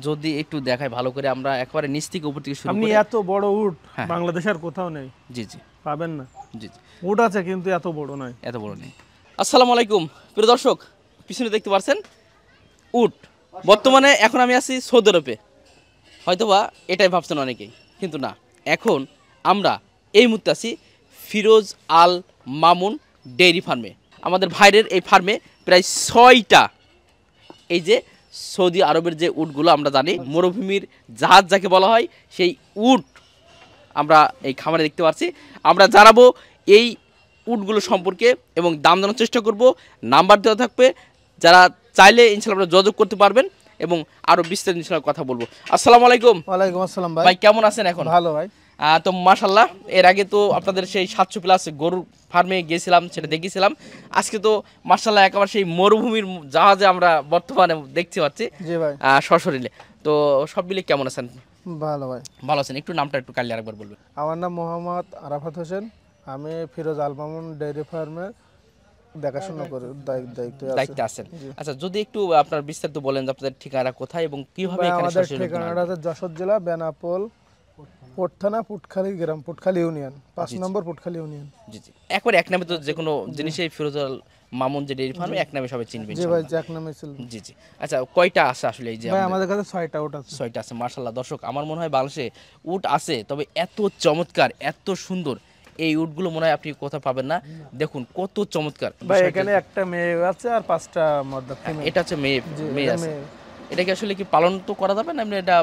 যদি একটু দেখাই ভালো করে আমরা একবারে নিচ থেকে উপর থেকে শুরু আপনি করে। এত বড় উট হ্যাঁ। বাংলাদেশে আর কোথাও নেই, জি জি পাবেন না। জি জি উট আছে কিন্তু এত বড় নয়। এত বড় নেই। আসসালামু আলাইকুম প্রিয় দর্শক, পিছনে দেখতে পাচ্ছেন উট। বর্তমানে এখন আমি আছি সৌদি আরবে, হয়তোবা এটাই ভাবছেন অনেকেই, কিন্তু না। এখন আমরা এই মুহূর্তে আছি ফিরোজ আল মামুন ডেইরি ফার্মে। আমাদের ভাইয়ের এই ফার্মে প্রায় 6টা এই যে সৌদি আরবের যে উটগুলো আমরা জানি মরুভূমির জাহাজ যাকে বলা হয়, সেই উট আমরা এই খামারে দেখতে পাচ্ছি। আমরা জানাবো এই উটগুলো সম্পর্কে এবং দাম জানার চেষ্টা করব। নাম্বার দেওয়া থাকবে, যারা চাইলে ইনশাআল্লাহ আপনারা যোগাযোগ করতে পারবেন এবং আরও বিস্তারিত ইনশাআল্লাহ কথা বলবো। আসসালামু আলাইকুম। ওয়ালাইকুম আসসালাম ভাই। ভাই কেমন আছেন এখন? ভালো ভাই। তো মাশাল্লাহ, এর আগে তো আপনাদের সেই 700+ গরুর ফার্মে গিয়েছিলাম, সেটা দেখেছিলাম। আজকে তো মাশাল্লাহ একেবারে সেই মরুভূমির জাহাজে আমরা বর্তমানে দেখতে পাচ্ছি। জি ভাই। সশরীরে। তো সব মিলে কেমন আছেন? ভালো ভাই। ভালো আছেন? একটু নামটা একটু কাইন্ডলি আরেকবার বলবেন। আমার নাম মোহাম্মদ আরাফাত হোসেন। আমি ফিরোজ আল মামুন ডেইরি ফার্মে দেখাশোনা করি, দায়িত্বে আছেন। আচ্ছা, যদি একটু আপনার বিস্তারিত বলেন যে আপনাদের ঠিকানা কোথায় এবং কিভাবে এখানে আমাদের ঠিকানাটা হচ্ছে যশোর জেলা বেনাপোল পটথানা পুটখালি গ্রাম, পুটখালি ইউনিয়ন, 5 নম্বর পুটখালি ইউনিয়ন। জি জি, একবার এক নামে তো যে কোনো জিনিসই ফিরোজ আল মামুন যে ডেইরি ফার্মে এক নামে সবাই চিনবেন। জি ভাই, এক নামে ছিল। জি জি। আচ্ছা, কয়টা আছে আসলে এই যে? ভাই আমাদের কাছে 6টা উট আছে। 6টা আছে, মাশাআল্লাহ। দর্শক, আমার মনে হয় বাংলাদেশে উট আছে, তবে এত চমৎকার এত সুন্দর এই উটগুলো মনে হয় আপনি কোথাও পাবেন না। দেখুন কত চমৎকার ভাই, এখানে একটা মেয়ে আছে আর 5টা মাদা ফিমেল। এটা হচ্ছে মেয়ে আছে। এটা কি আসলে কি পালন তো করা যাবে না? এটা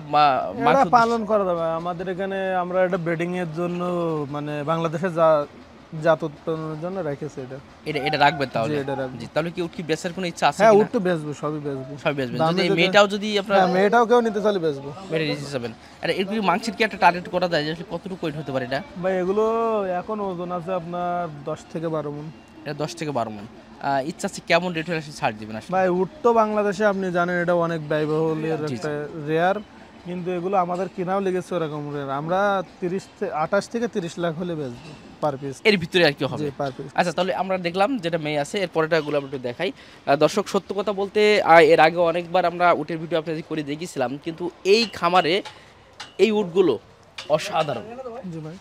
পালন করা যাবে আমাদের এখানে। আমরা এটা ব্রিডিং এর জন্য, মানে বাংলাদেশে জাত উৎপাদনের জন্য রেখেছি এটা। এটা রাখবেন তাহলে? জি, তাহলে কি উট কি বেচার কোনো ইচ্ছা আছে? হ্যাঁ, উট তো বেচবো, সবই বেচবো। সবই বেচবেন? যদি মেয়েটাও যদি আপনার মেয়েটাও কেউ নিতে চাইলে বেচবো। মেরে নিতে যাবেন। আরে এর কি মাংসের কি একটা টার্গেট করা যায় যে আসলে কতটুকু ওয়েট হতে পারে এটা? ভাই এগুলো এখন ওজন আছে আপনার 10 থেকে 12 মণ। এটা 10 থেকে 12 মণ। ইচ্ছা আছে কেমন রেট হলে ছাড় দিবেন আসলে? ভাই উট তো বাংলাদেশে আপনি জানেন এটা অনেক ব্যয়বহুলের একটা রেয়ার, কিন্তু এগুলো আমাদের কিনাও লেগেছে ওরকম রেয়ার। আমরা 28 থেকে 30 লাখ হলে বেচবো পার পিস। এর ভিতরে আর কি হবে? Per piece. আচ্ছা, তাহলে আমরা দেখলাম যেটা মেয়ে আছে, এর পরেরটাগুলো আমরা একটু দেখাই। দর্শক, সত্য কথা বলতে এর আগে অনেকবার আমরা উটের ভিডিও আপনাদের করে দেখেছিলাম, কিন্তু এই খামারে এই উটগুলো অসাধারণ। জি ভাই,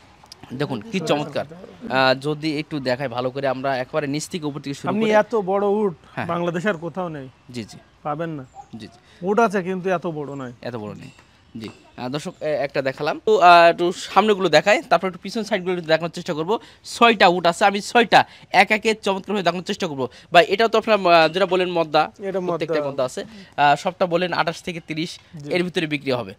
দেখুন কি চমৎকার। যদি একটু দেখাই ভালো করে আমরা একবারে নিচ থেকে উপর থেকে শুরু আপনি করে। এত বড় উট বাংলাদেশে আর কোথাও নেই। জি জি, পাবেন না। জি জি, উট আছে কিন্তু এত বড় নয়। এত বড় নেই। জি। দর্শক, একটা দেখালাম তো, একটু সামনেগুলো দেখায়, তারপর একটু পিছন সাইডগুলো একটু দেখানোর চেষ্টা করবো। 6টা উট আছে, আমি 6টা এক একে চমৎকার হয়ে দেখানোর চেষ্টা করবো। বা এটাও তো আপনার যেটা বলেন মদ্দা, প্রত্যেকটা মদ্দা আছে। সবটা বলেন 28 থেকে 30 এর ভিতরে বিক্রি হবে।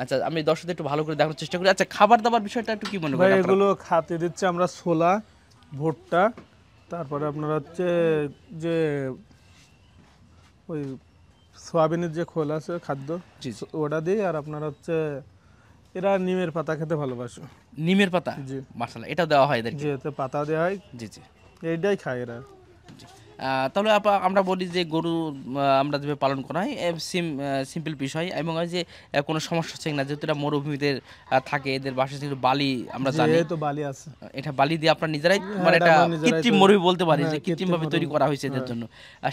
আচ্ছা, আমি দর্শকদের একটু ভালো করে দেখানোর চেষ্টা করি। আচ্ছা, খাবার দাবার বিষয়টা একটু কি মনে করেন? এগুলো খাতে দিচ্ছে আমরা ছোলা, ভুট্টা, তারপরে আপনার হচ্ছে যে ওই সোয়াবিনের যে খোল আছে খাদ্য, ওটা দিই। আর আপনার হচ্ছে এরা নিমের পাতা খেতে ভালোবাসে। নিমের পাতা? জি, মাশাআল্লাহ, এটা দেওয়া হয় এদেরকে? জি, এতে পাতা দেওয়া হয়। জি জি, এইটাই খায় এরা। তাহলে আমরা বলি যে গরু আমরা যেভাবে পালন করা হয় সিম্পল বিষয়, এবং ওই যে কোনো সমস্যা হচ্ছে না, যেহেতু এটা মরুভূমিতে থাকে, এদের বাসা থেকে বালি আমরা জানি তো বালি আছে, এটা বালি দিয়ে আপনারা নিজেরাই, মানে এটা কৃত্রিম মরুভূমি বলতে পারি, যে কৃত্রিমভাবে তৈরি করা হয়েছে এদের জন্য।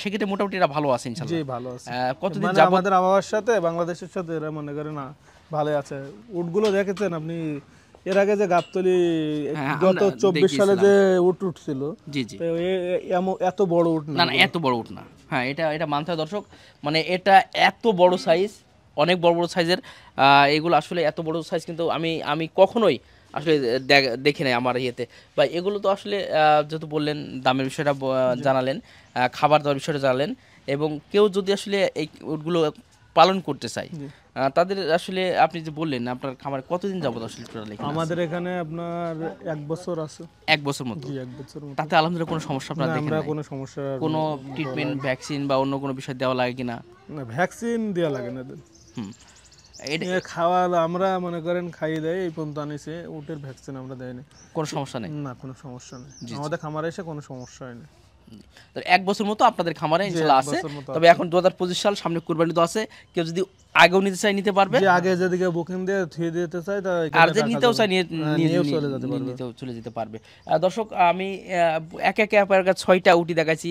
সেক্ষেত্রে মোটামুটি এরা ভালো আছে ইনশাআল্লাহ? জি ভালো আছে। কতদিন মানে আমাদের আবহাওয়ার সাথে বাংলাদেশের সাথে এরা মনে করে না ভালো আছে। উটগুলো দেখেছেন আপনি? এর আগে যে গাবতলী গত 24 সালে যে উট উঠছিল, জি জি, এত বড় উট না, এত বড় উট না। হ্যাঁ, এটা মানতে হয় দর্শক, মানে এটা এত বড় সাইজ, অনেক বড় বড় সাইজের। এগুলো আসলে এত বড় সাইজ কিন্তু আমি কখনোই আসলে দেখি নাই আমার ইয়েতে। বা এগুলো তো আসলে যেহেতু বললেন দামের বিষয়টা জানালেন, খাবার দাবার বিষয়টা জানালেন, এবং কেউ যদি আসলে এই উটগুলো পালন করতে চায়, তাদের আসলে আপনি যে বললেন আপনার খামারে কতদিন যাবত আসলে টোটাল? আমাদের এখানে আপনার 1 বছর আছে। 1 বছর মতো? জি, 1 বছর মতো। তাতে আলহামদুলিল্লাহ কোনো সমস্যা আপনারা দেখেন না? কোনো সমস্যা, কোনো ট্রিটমেন্ট, ভ্যাকসিন বা অন্য কোনো বিষয় দেওয়া লাগে কিনা? না, ভ্যাকসিন দেওয়া লাগে না। খাওয়া আমরা মনে করেন খাইয়ে দেয়, এই পর্যন্ত আনিছে। উটের ভ্যাকসিন আমরা দেয় না। কোনো সমস্যা নেই? না, কোনো সমস্যা নেই। আমাদের খামারে এসে কোনো সমস্যা হয় না। তো 1 বছর মতো আপনাদের খামারে জি, ইনশাআল্লাহ 1 আছে। বছর মতো তবে এখন 2025 সাল সামনে কুরবানি তো আছে, কেউ যদি আগেও নিতে চায় নিতে পারবে, যে আগে যেদিকে বুকিং দিয়ে থুয়ে দিতে চাই তা আর এখানে যে রাখা নিতেও যাবে। চায় হ্যাঁ, নিয়েও চলে যেতে পারবে। নিতেও চলে যেতে পারবে। দর্শক, আমি একে একে আপনার কাছে 6টা উটি দেখাচ্ছি,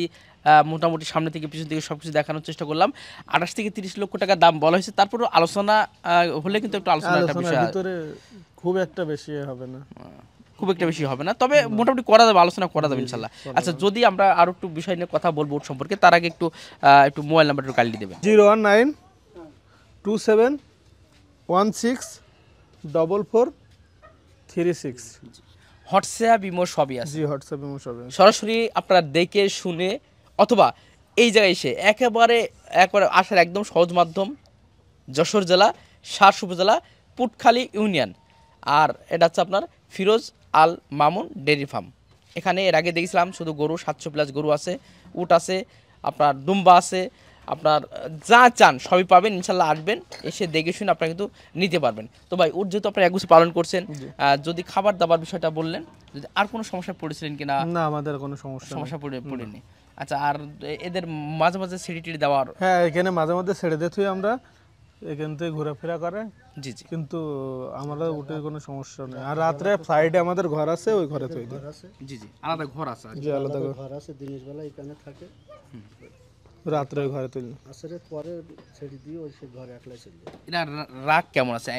মোটামুটি সামনে থেকে পিছন থেকে সবকিছু দেখানোর চেষ্টা করলাম। 28 থেকে 30 লক্ষ টাকা দাম বলা হয়েছে, তারপরেও আলোচনা হলে কিন্তু একটু আলোচনার একটা আলোচনার বিষয় ভিতরে খুব একটা বেশি হবে না। খুব একটা বেশি হবে না, তবে মোটামুটি করা যাবে, আলোচনা করা যাবে ইনশাল্লাহ। আচ্ছা, যদি আমরা আরো একটু বিষয় নিয়ে কথা বলবো উট সম্পর্কে, তার আগে একটু মোবাইল নাম্বারটা একটু কালিয়ে দেবেন। 01927144436। হোয়াটসঅ্যাপ, ইমো সবই আছে। জি, হোয়াটসঅ্যাপ এবং সবে সরাসরি আপনারা দেখে শুনে অথবা এই জায়গায় এসে একেবারে আসার একদম সহজ মাধ্যম, যশোর জেলা সারস উপজেলা পুটখালী ইউনিয়ন, আর এটা হচ্ছে আপনার ফিরোজ আল মামুন ডেয়ারি ফার্ম। এখানে এর আগে দেখেছিলাম শুধু গরু, 700+ গরু আছে, উট আছে, আপনার দুম্বা আছে, আপনার যা চান সবই পাবেন ইনশাল্লাহ। আসবেন, এসে দেখে শুনে আপনারা কিন্তু নিতে পারবেন। তো ভাই, উট যেহেতু আপনারা 1 বছর পালন করছেন, যদি খাবার দাবার বিষয়টা বললেন, যদি আর কোনো সমস্যা পড়েছিলেন কিনা? না, আমাদের কোনো সমস্যা নেই। সমস্যা পড়েনি। আচ্ছা, আর এদের মাঝে মাঝে সিঁড়ি টিড়ি দেওয়ার? হ্যাঁ, এখানে মাঝে মধ্যে ছেড়ে দিয়ে থুই আমরা, এখান থেকে ঘোরাফেরা করে, জি জি। কিন্তু আমাদের উঠে কোনো সমস্যা নেই। আর রাত্রে ফ্লাইটে আমাদের ঘর আছে, ওই ঘরে থুই দিই। জি জি, আলাদা ঘর আছে। জি, আলাদা ঘর আছে, দিনের বেলা এখানে থাকে, রাত্রে ওই ঘরে তুলি। আসরের পরে ছেড়ে দিয়ে ওই সে ঘরে একলাই চলে যায়। এরা রাগ কেমন আছে?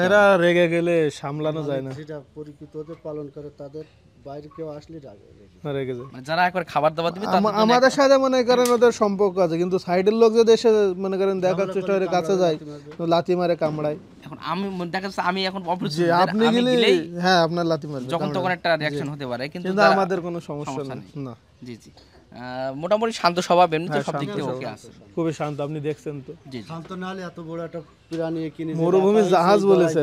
এরা রেগে গেলে সামলানো যায় না, যেটা পরিচিত ওদের পালন করে, তাদের বাইরে কেউ আসলে রাগে রেগে। রেগে যায়। মানে যারা একবার খাবার দাবার দিবে আমাদের সাথে মনে করেন ওদের সম্পর্ক আছে, কিন্তু সাইডের লোক যদি এসে মনে করেন দেখার চেষ্টা করে কাছে যায়, লাথি মারে, কামড়ায়। এখন আমি দেখা যাচ্ছে আমি এখন যে আপনি গেলে, হ্যাঁ, আপনার লাথি মারবে, যখন তখন একটা রিঅ্যাকশন হতে পারে, কিন্তু আমাদের কোনো সমস্যা নেই। না, জি জি, মোটামুটি শান্ত স্বভাব, এমনিতে সব দিক থেকে ওকে আছে, খুবই শান্ত। আপনি দেখছেন তো, জি জি। শান্ত না হলে এত বড় একটা প্রাণী কিনে মরুভূমির জাহাজ বলেছে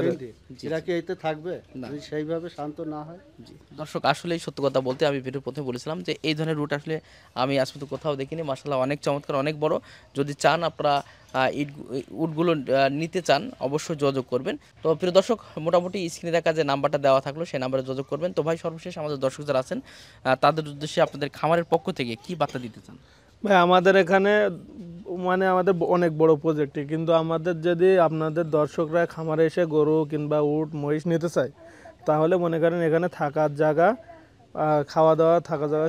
এরা কি এতে থাকবে যদি সেইভাবে শান্ত না হয়? জি দর্শক, আসলে সত্য কথা বলতে আমি ভিডিও প্রথমে বলেছিলাম যে এই ধরনের রুট আসলে আমি আজ পর্যন্ত কোথাও দেখিনি। মাশাআল্লাহ, অনেক চমৎকার, অনেক বড়। যদি চান আপনারা উটগুলো নিতে চান, অবশ্যই যোগাযোগ করবেন। তো প্রিয় দর্শক, মোটামুটি স্ক্রিনে দেখা যে নাম্বারটা দেওয়া থাকলো, সেই নাম্বারে যোগাযোগ করবেন। তো ভাই, সর্বশেষ আমাদের দর্শক যারা আছেন তাদের উদ্দেশ্যে আপনাদের খামারের পক্ষ থেকে কি বার্তা দিতে চান? ভাই, আমাদের এখানে মানে আমাদের অনেক বড় প্রজেক্ট, কিন্তু আমাদের যদি আপনাদের দর্শকরা খামারে এসে গরু কিংবা উট মহিষ নিতে চায়, তাহলে মনে করেন এখানে থাকার জায়গা, খাওয়া দাওয়া, থাকার জায়গা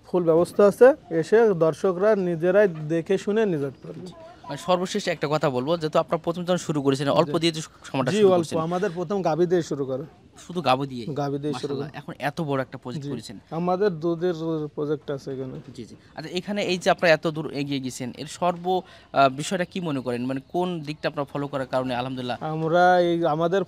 ফুল ব্যবস্থা আছে। এসে দর্শকরা নিজেরাই দেখে শুনে নিয়ে যেতে পারবে। মানে সর্বশেষ একটা কথা বলবো, যেহেতু আপনারা প্রথম যখন শুরু করেছিলেন অল্প দিয়ে খামারটা জি, শুরু অল্প। করেছেন, আমাদের প্রথম গাভী দিয়ে শুরু করে, শুধু গাবো দিয়ে শুরু করে। এখন এত বড় একটা প্রজেক্ট করেছেন। আমাদের দুধের প্রজেক্ট আছে এখানে। জি জি। আচ্ছা, এখানে এই যে আপনারা এত দূর এগিয়ে গেছেন, এর বিষয়টা কি মনে করেন? মানে কোন দিকটা আপনারা ফলো করার কারণে আলহামদুলিল্লাহ? আমরা আমাদের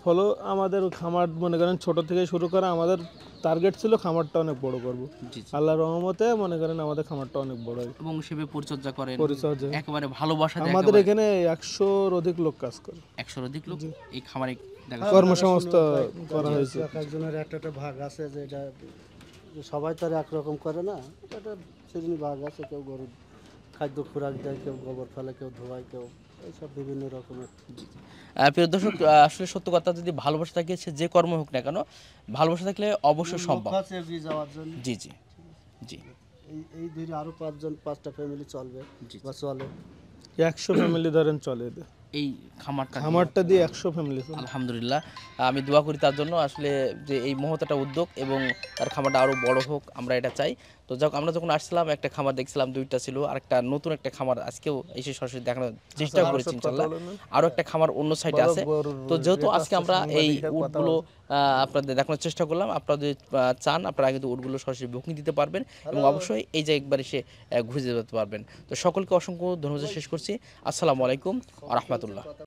খামার মনে করেন ছোট থেকে শুরু করা, আমাদের টার্গেট ছিল খামারটা অনেক বড় করব। জি জি। আল্লাহর রহমতে মনে করেন আমাদের খামারটা অনেক বড় হয়। এবং সেভাবে পরিচর্যা করেন, পরিচর্যা একেবারে ভালোবাসা দিয়ে আমাদের এখানে 100-র অধিক লোক কাজ করে, 100-র অধিক লোক এই খামারে কর্মসংস্থান করা হয়েছে। একজনের একটা ভাগ আছে, যে এটা সবাই তো আর একরকম করে না, এটা শ্রেণী ভাগ আছে। কেউ গরুর খাদ্য খোরাক দেয়, কেউ গোবর ফেলে, কেউ ধোয়ায়, কেউ এইসব বিভিন্ন রকমের। প্রিয় দর্শক, আসলে সত্য কথা, যদি ভালোবাসা থাকে সে যে কর্ম হোক না কেন, ভালোবাসা থাকলে অবশ্যই সম্ভব। আছে এগিয়ে যাওয়ার জন্য। জি জি জি। এই ধরে আরো 5টা ফ্যামিলি চলবে বা চলে। 100 ফ্যামিলি ধরেন চলে এদের। এই খামারটা দিয়ে 100 ফ্যামিলি চলে। আলহামদুলিল্লাহ, আমি দোয়া করি তার জন্য, আসলে যে এই মহৎ উদ্যোগ এবং তার খামারটা আরও বড় হোক, আমরা এটা চাই। তো যাক, আমরা যখন আসছিলাম একটা খামার দেখছিলাম, 2টা ছিল, আর একটা নতুন একটা খামার আজকেও এসে সরাসরি দেখানোর চেষ্টা করেছি ইনশাআল্লাহ। আরও একটা খামার অন্য সাইডে আছে। তো যেহেতু আজকে আমরা এই উটগুলো আপনাদের দেখানোর চেষ্টা করলাম, আপনারা যদি চান আপনারা কিন্তু উটগুলো সরাসরি বুকিং দিতে পারবেন এবং অবশ্যই এই যে একবার এসে ঘুরে যেতে পারবেন। তো সকলকে অসংখ্য ধন্যবাদ শেষ করছি। আসসালামু আলাইকুম ওয়া রাহমাতুল্লাহ।